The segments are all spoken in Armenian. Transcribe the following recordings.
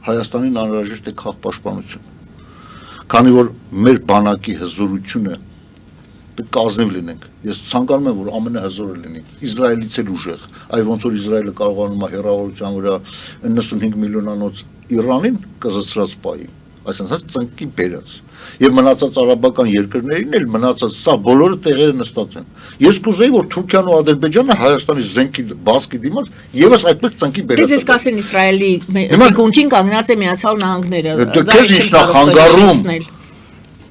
Հայաստանին անհրաժեշտ է քաղաքապաշտպանություն, քանի որ մեր բանակի հզորությունը պետք է ազնիվ լինենք։ Ես ցանկանում եմ, որ ամենահզորը լինի, Իսրայելից էլ ուժեղ, այ ոնց որ Իսրայելը կարողանում է հեռավորության վրա 95 միլիոնանոց Իրանին կզծրած պայի, այսինքն ծնկի բերած։ Եվ մնացած արաբական երկրներին էլ մնացած սա բոլորը տեղերը նստած են։ Ես կուզեի, որ Թուրքիան ու Ադրբեջանը Հայաստանի զենքի բազկի դիմաց եւս այդպես ծնկի բերած։ Դες կասեն Իսրայելի գունքին կանգնած է Միացյալ Նահանգները։ Քեզ ինչն է խանգարում։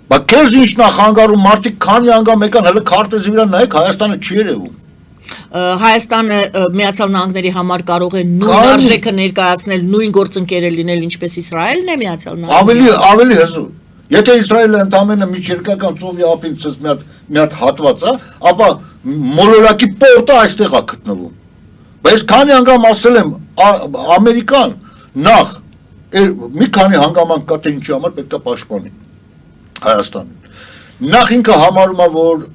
Բայց քեզ ինչն է խանգարում, մարդիկ քանի անգամ եկան, հələ քարտեզի վրա նայեք, Հայաստանը չի երևում։ Հայաստանը Միացյալ Նահանգների համար կարող է նույն արժեքը ներկայացնել, նույն գործընկերը լինել, ինչպես Իսրայելն է Միացյալ Նահանգները։ Ավելի հզոր։ Եթե Իսրայելը ընդամենը միջերկրական ծովի ափին ցած մի հատ հատված է, ապա մոլորակի պորտը այստեղ է գտնվում։ Բայց քանի անգամ ասել եմ, Ամերիկան նախ մի քանի հանգամանք կա, թե ինչի համար պետք է պաշտպանի Հայաստանին։ Նախ ինքը համարում է, որ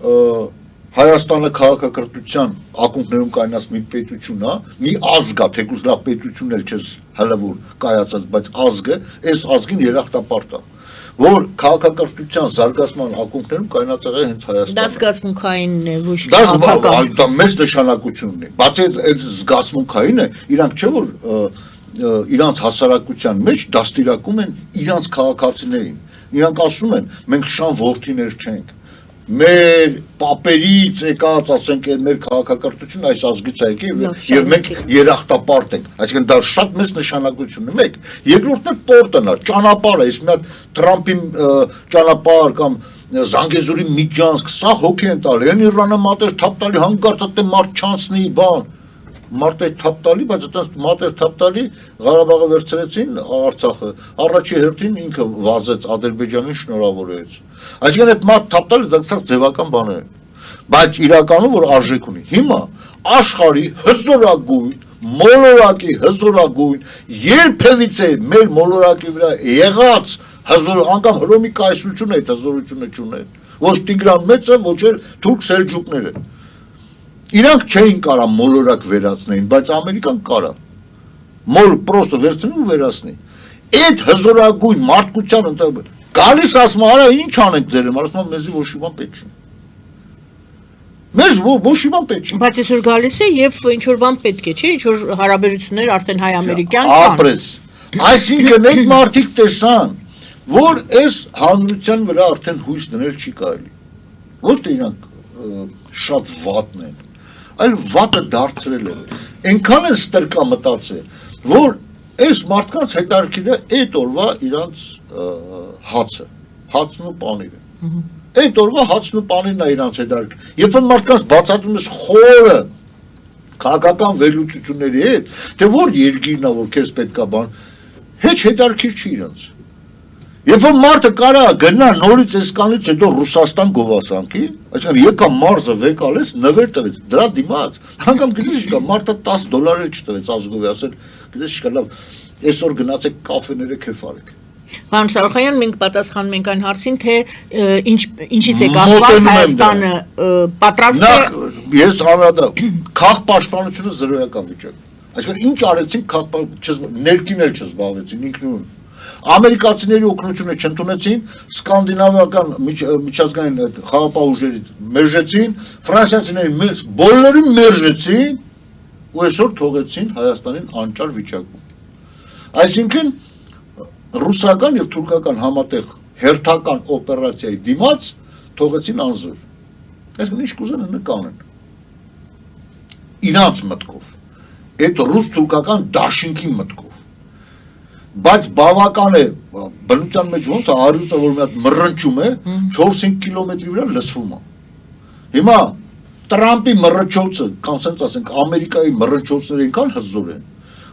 Հայաստանը քաղաքակրթության ակունքներում կայնած մի պետություն է, մի ազգ է, թեկուզ լավ պետություն էլ չես հլավոր կայացած, բայց ազգը, այս ազգին երախտապարտ է, որ քաղաքակրթության զարգացման ակունքներում կայնած եղել հենց Հայաստանը։ Դա զգացմունքային է, ոչ քաղաքական։ Դա մեծ նշանակություն ունի։ Բացի այդ զգացմունքային է, իրանք չէ որ իրանց հասարակության մեջ դաստիարակում են իրանց քաղաքացիներին։ Իրանք ասում են, մենք շան որդիներ չենք։ Մեր պապերից եկած, ասենք, մեր քաղաքակրթությունը այս ազգից է եկել եւ մենք երախտապարտ ենք։ Այսինքն դա շատ մեծ նշանակություն է։ Մեկ, երկրորդն է պորտն է, ճանապարհը, այս մի հատ Թրամփի ճանապարհ կամ Զանգեզուրի Միջանցք, սա հոգի են տալի։ Այն Իրանը մատեր թափ տալի, հանկարծ այդ մարդ չանցնի բան։ Մարդը թափ տալի, բայց այդպես մատեր թափ տալի, Ղարաբաղը վերցրեցին Արցախը, առաջի հերթին ինքը վազեց Ադրբեջանին շնորհավորեց։ Այսինքն այդ մարդ թափ տալը դա ձևական բաներ են։ Բայց իրականում որ արժեք ունի։ Հիմա աշխարհի հզորագույն, մոլորակի հզորագույն, երբևիցե մեր մոլորակի վրա եղած հզոր անգամ Հռոմի կայսրությունը այդ հզորությունը չուներ։ Ոչ Տիգրան մեծը, ոչ էլ թուրք սելջուկները։ Իրանք չէին կարա մոլորակ վերացնեին, բայց Ամերիկան կարա։ Մոլ պրոստը վերցնի ու վերացնի։ Այդ հզորագույն մարդկության ընդ գալիս ասում արա ինչ անենք ձեր համար, ասում մեզի ոչ մի բան պետք չի։ Մեզ ոչ մի բան պետք չի։ Բայց այսօր գալիս է եւ ինչ որ բան պետք է, չէ՞, ինչ որ հարաբերություններ արդեն հայ-ամերիկյան կան։ Ապրես։ Այսինքն այդ մարդիկ տեսան, որ այս հանրության վրա արդեն հույս դնել չի կարելի։ Ոչ թե իրանք շատ վատն են, այլ վատը դարձրել են։ Այնքան են ստրկա մտածել, որ այս մարդկանց հետարքիրը այդ օրվա իրանց հացը, հացն ու պանիրը։ Այդ օրվա հացն ու պանիրն է իրանց հետարք։ Երբ որ մարդկանց բացատրում ես խորը քաղաքական վերլուծությունների հետ, թե որ երկիրն է, որ քեզ պետքա բան, հեչ հետարքիր չի իրանց։ Երբ որ մարդը կարա գնա նորից այսքանից հետո Ռուսաստան գովասանքի, այսինքն եկա մարզը վեկալես, նվեր տվեց, դրա դիմաց, անգամ գիտես ինչ կա, մարդը $10 չտվեց ազգովի, ասել, գիտես ինչ կա, լավ, այսօր գնացեք կաֆեները քեֆ արեք։ Պարոն Սարոխանյան, մենք պատասխանում ենք այն հարցին, թե ինչից է կախված Հայաստանը պատրաստ է։ Ես անհատը քաղաքապաշտպանությունը զրոյական վիճակ։ Այսինքն ինչ արեցին ներքին էլ չզբաղվեցին ինքնուրույն։ Ամերիկացիների օգնությունը չընդունեցին, սկանդինավական միջազգային խաղապահ ուժերի մերժեցին, ֆրանսիացիների բոլորին մերժեցին ու այսօր թողեցին Հայաստանին անճար վիճակում։ Այսինքն ռուսական եւ թուրքական համատեղ հերթական օպերացիայի դիմաց թողեցին անզոր։ Այսինքն ինչ կուզեն նկանեն։ Իրանց մտքով, այդ ռուս-թուրքական դաշինքի մտքով։ Բայց բավական է բնության մեջ ոնց է արյունը որ մի հատ մռնչում է 4-5 կիլոմետրի վրա լսվում է։ Հիմա Տրամպի մռնչոցը, կանսենց ասենք Ամերիկայի մռնչոցները այնքան հզոր են,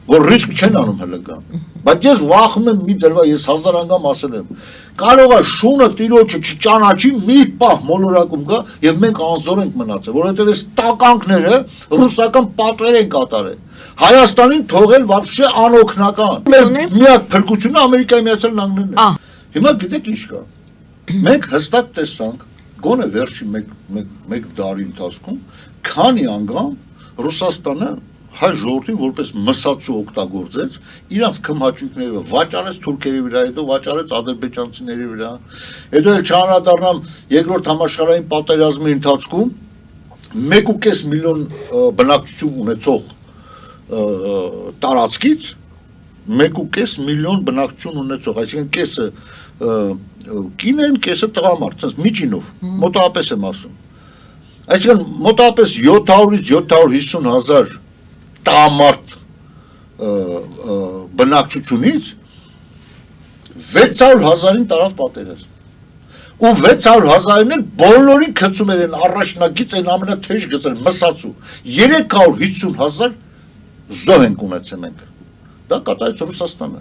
որ ռիսկ չեն անում հլգան։ Բայց ես վախում եմ մի դրվա, ես 1000 անգամ ասել եմ, կարող է շունը տիրոջը չճանաչի մի պահ մոլորակում գա եւ մենք անզոր ենք մնացել, որովհետեւ այս տականքները ռուսական պատվեր են կատարել։ Հայաստանին թողել вообще անօգնական։ Միակ փրկությունը Ամերիկայի Միացյալ Նահանգներն է։ Հիմա գիտեք ինչ կա։ Մենք հստակ տեսանք, գոնե վերջի մեկ տարի ընթացքում, քանի անգամ Ռուսաստանը հայ ժողովրդին որպես մսացու օգտագործեց, իրանց քմհաճույքները վաճառեց թուրքերի վրա, հետո վաճառեց ադրբեջանցիների վրա, հետո էլ չանդրադառնամ երկրորդ համաշխարհային պատերազմի ընթացքում 1.5 միլիոն բնակչություն ունեցող տարածքից 1.5 միլիոն բնակչություն ունեցող, այսինքն կեսը կին են, կեսը տղամարդ, sense միջինով, մոտավորապես եմ ասում։ Այսինքն մոտավորապես 700-ից 750 հազար տղամարդ բնակչությունից 600 հազարին տարավ պատերազմ։ Ու 600 հազարին էլ բոլորին գցում են առաջնակից այն ամենաթեժ գծեր մսացու 350 հազար զոհ ենք ունեցել մենք։ Դա կատարեց Ռուսաստանը։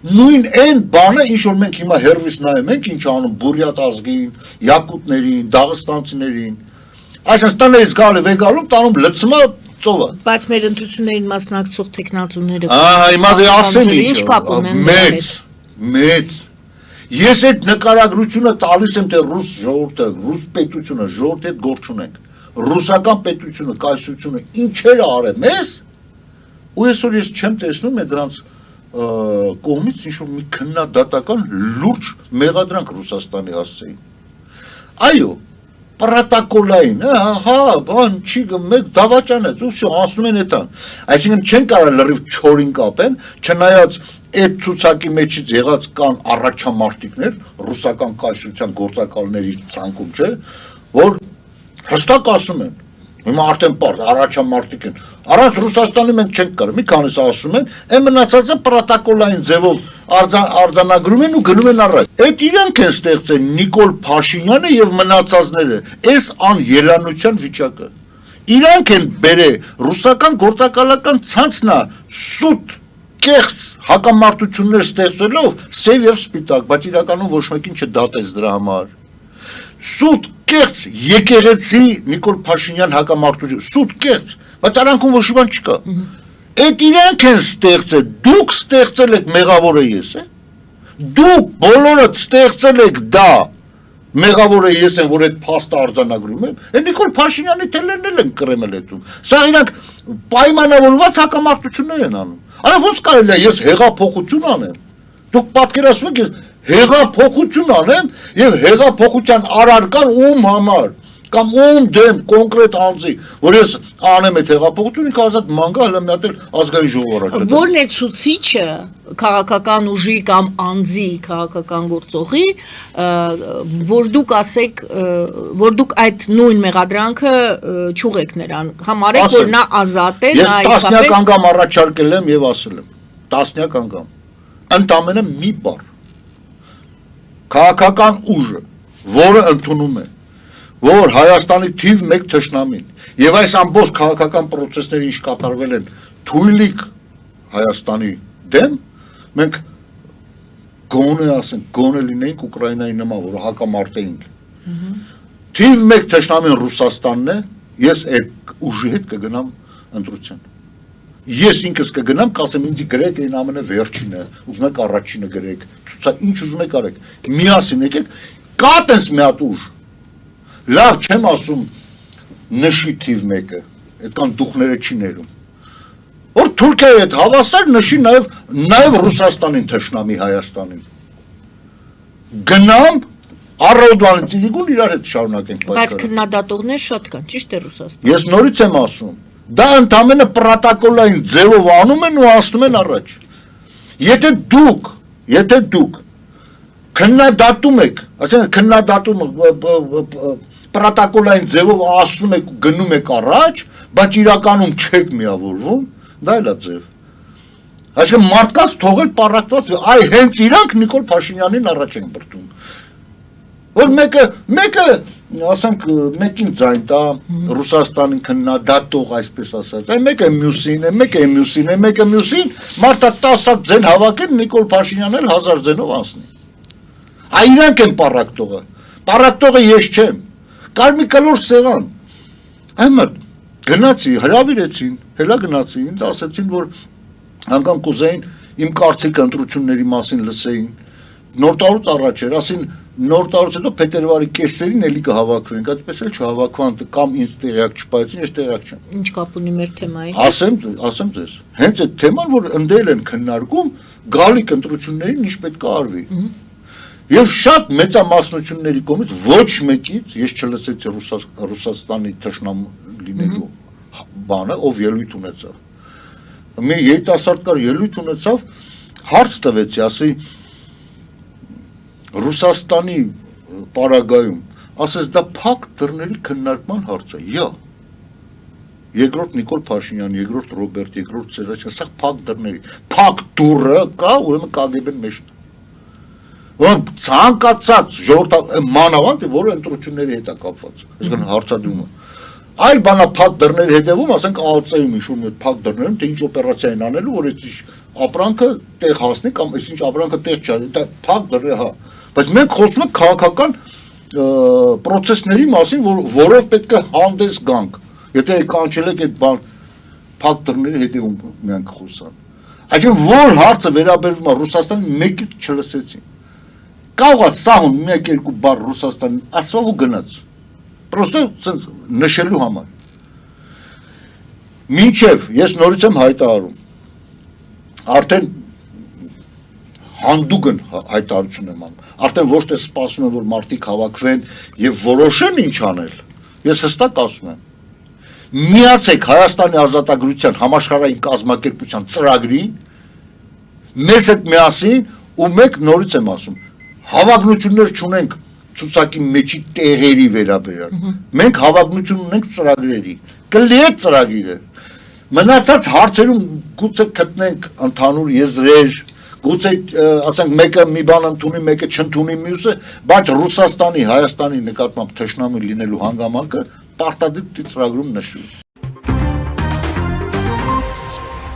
Նույն այն բանը, ինչ որ մենք հիմա հերվիս նայում ենք, ինչ անում բուրյատ ազգին, յակուտներին, դաղստանցիներին, այսինքն տներից գալը վեգալում տանում լցմա ծովը։ Բայց մեր ընտրություններին մասնակցող տեխնատուները հիմա դե ասեմ ինչ կապ ունեն մեծ ես այդ նկարագրությունը տալիս եմ թե ռուս ժողովուրդը, ռուս պետությունը, ժողովրդի հետ գործ ունենք։ Ռուսական պետությունը, կայսրությունը ինչեր արել մեզ, ու այսօր ես չեմ տեսնում է դրանց կողմից ինչ-որ մի քննադատական լուրջ մեղադրանք Ռուսաստանի հասցեին։ Այո, պրոտոկոլային, բան չի մեկ դավաճանեց, ու всё, անցնում են այդան։ Այսինքն չեն կարող լրիվ չորին կապեն, չնայած այդ ցուցակի մեջից եղած կան առաջամարտիկներ, ռուսական կայսրության գործակալների ցանկում, չէ, որ հստակ ասում են, հիմա արդեն պարզ առաջամարտիկ են։ Առանց Ռուսաստանի մենք չենք կարող, մի քանիս ասում են, այն մնացածը պրոտոկոլային ձևով արձանագրում են ու գնում են առաջ։ Այդ իրանք են ստեղծել Նիկոլ Փաշինյանը եւ մնացածները, այս անելանության վիճակը։ Իրանք են բերել ռուսական գործակալական ցանցնա սուտ կեղծ հակամարտություններ ստեղծելով սև եւ սպիտակ, բայց իրականում ոչ մեկին չդատեց դրա համար։ Սուտ կեղծ եկեղեցի Նիկոլ Փաշինյան հակամարտություն, սուտ կեղծ, բայց արանքում ոչ բան չկա։ Այդ իրանք են ստեղծել, դուք ստեղծել եք մեղավորը ես, դուք բոլորդ ստեղծել եք դա, մեղավորը ես եմ, որ այդ փաստը արձանագրում եմ, այդ Նիկոլ Փաշինյանի թելերն էլ են կրեմել այդում։ Սա իրանք պայմանավորված հակամարտություններ են անում։ Արա ոնց կարելի է ես հեղափոխություն անեմ։ Դուք պատկերացնում եք հեղափոխություն անեմ եւ հեղափոխության արարքան ում համար կամ ում դեմ կոնկրետ անձի, որ ես անեմ այդ հեղափոխությունը, ինքը ազատ մանգա հələ մի հատ էլ ազգային ժողով առաջ։ Որն է ցուցիչը քաղաքական ուժի կամ անձի քաղաքական գործողի, որ դուք ասեք, որ դուք այդ նույն մեղադրանքը չուղեք նրան, համարեք, որ նա ազատ է, նա իսկապես։ Ես տասնյակ անգամ առաջարկել եմ եւ ասել եմ, տասնյակ անգամ, ընդամենը մի բառ քաղաքական ուժը, որը ընդունում է, որ Հայաստանի թիվ 1 թշնամին եւ այս ամբողջ քաղաքական process-ները ինչ կատարվել են թույլիկ Հայաստանի դեմ, մենք գոնե ասենք, գոնե լինենք Ուկրաինայի նման, որ հակամարտեինք։ Թիվ 1 թշնամին Ռուսաստանն է, ես այդ ուժի հետ կգնամ ընտրության։ Ես ինքս կգնամ, կասեմ ինձ գրեք այն ամենը վերջինը, ուզում եք առաջինը գրեք, ցուցա ինչ ուզում եք արեք, միասին եկեք, կա տես մի հատ ուժ, լավ չեմ ասում նշի թիվ 1-ը, այդքան դուխները չի ներում, որ Թուրքիայի հետ հավասար նշի նաև Ռուսաստանին թշնամի Հայաստանին, գնամ առօրդվանից իրիկուն իրար հետ շարունակենք պայքարը։ Բայց քննադատողներ շատ կան, ճիշտ է Ռուսաստան։ Ես նորից եմ ասում, դա ընդամենը պրոտոկոլային ձևով անում են ու ասնում են առաջ։ Եթե դուք քննադատում եք, ասենք քննադատում պրոտոկոլային ձևով ասում եք, գնում եք առաջ, բայց իրականում չեք միավորվում, դա էլ է ձև։ Այսինքն մարդկանց թողել պառակտված, այ հենց իրանք Նիկոլ Փաշինյանին առաջ են բրտում։ Որ մեկը ասենք մեկին ձայն տա Ռուսաստանին քննադատող այսպես ասած, այ մեկը մյուսին, մարդը 10 հատ ձեն հավաքեն Նիկոլ Փաշինյանն էլ 1000 ձենով անցնի։ Այ իրանք են պառակտողը ես չեմ։ Կար մի կլոր սեղան։ Այմար գնացի, հրավիրեցին, հելա գնացի, ինձ ասեցին, որ անգամ կուզեին իմ կարծիքը ընտրությունների մասին լսեին։ Նոր տարուց առաջ էր, ասին նոր տարուց հետո փետրվարի կեսերին էլի կհավաքվենք, այդպես էլ չհավաքվան կամ ինձ տեղյակ չպայեցին, ես տեղյակ չեմ։ Ինչ կապ ունի մեր թեմայի։ Ասեմ ձեզ, հենց այդ թեման, որ ընդել են քննարկում, գալիք ընտրություններին ինչ պետք է արվի։ Եվ շատ մեծամասնությունների կողմից ոչ մեկից ես չլսեցի Ռուսաստանի թշնամ լինելու բանը, ով ելույթ ունեցավ։ Մի երիտասարդ կար ելույթ ունեցավ, հարց տվեցի, ասի Ռուսաստանի պարագայում, ասես դա փակ դռների քննարկման հարց է, յա։ Երկրորդ Նիկոլ Փաշինյան, երկրորդ Ռոբերտ, երկրորդ Սերաչյան, սա փակ դռների, փակ դուռը կա, ուրեմն KGB-ն մեջն է։ Որ ցանկացած ժողովրդ մանավանդ որը ընտրությունների հետ է կապված, այսինքն հարցադրումը։ Այլ բանա փակ դռների հետևում, ասենք ԱԱՑ-ում իշում այդ փակ դռներում, թե ինչ օպերացիա են անելու, որ այդ ապրանքը տեղ հասնի կամ այսինչ ապրանքը տեղ չա, դա փակ դռը, հա։ Բայց մենք խոսում ենք քաղաքական պրոցեսների մասին, որով պետք է հանդես գանք։ Եթե կանչել եք այդ բան փակ դռների հետևում միանք խոսան։ Այսինքն որ հարցը վերաբերվում է Ռուսաստանին, մեկից չլսեցին։ Կարող է սահուն մեկ-երկու բառ Ռուսաստանին ասավ ու գնաց։ Պրոստը սենց նշելու համար։ Մինչև ես նորից եմ հայտարարում, արդեն հանդուգն հայտարարություն եմ անում, արդեն ոչ թե սպասում եմ, որ մարդիկ հավաքվեն և որոշեն ինչ անել, ես հստակ ասում եմ, միացեք Հայաստանի ազատագրության համաշխարհային կազմակերպության ծրագրին, մեզ հետ միասին ու մեկ նորից եմ ասում, հավակնություններ չունենք ցուցակի մեջի տեղերի վերաբերյալ, մենք հավակնություն ունենք ծրագրերի, կլի է ծրագիրը, մնացած հարցերում գուցե գտնենք ընդհանուր եզրեր, գուցե ասենք մեկը մի բան ընդունի, մեկը չընդունի մյուսը, բայց Ռուսաստանի, Հայաստանի նկատմամբ թշնամի լինելու հանգամանքը պարտադիր ծրագրում նշվի։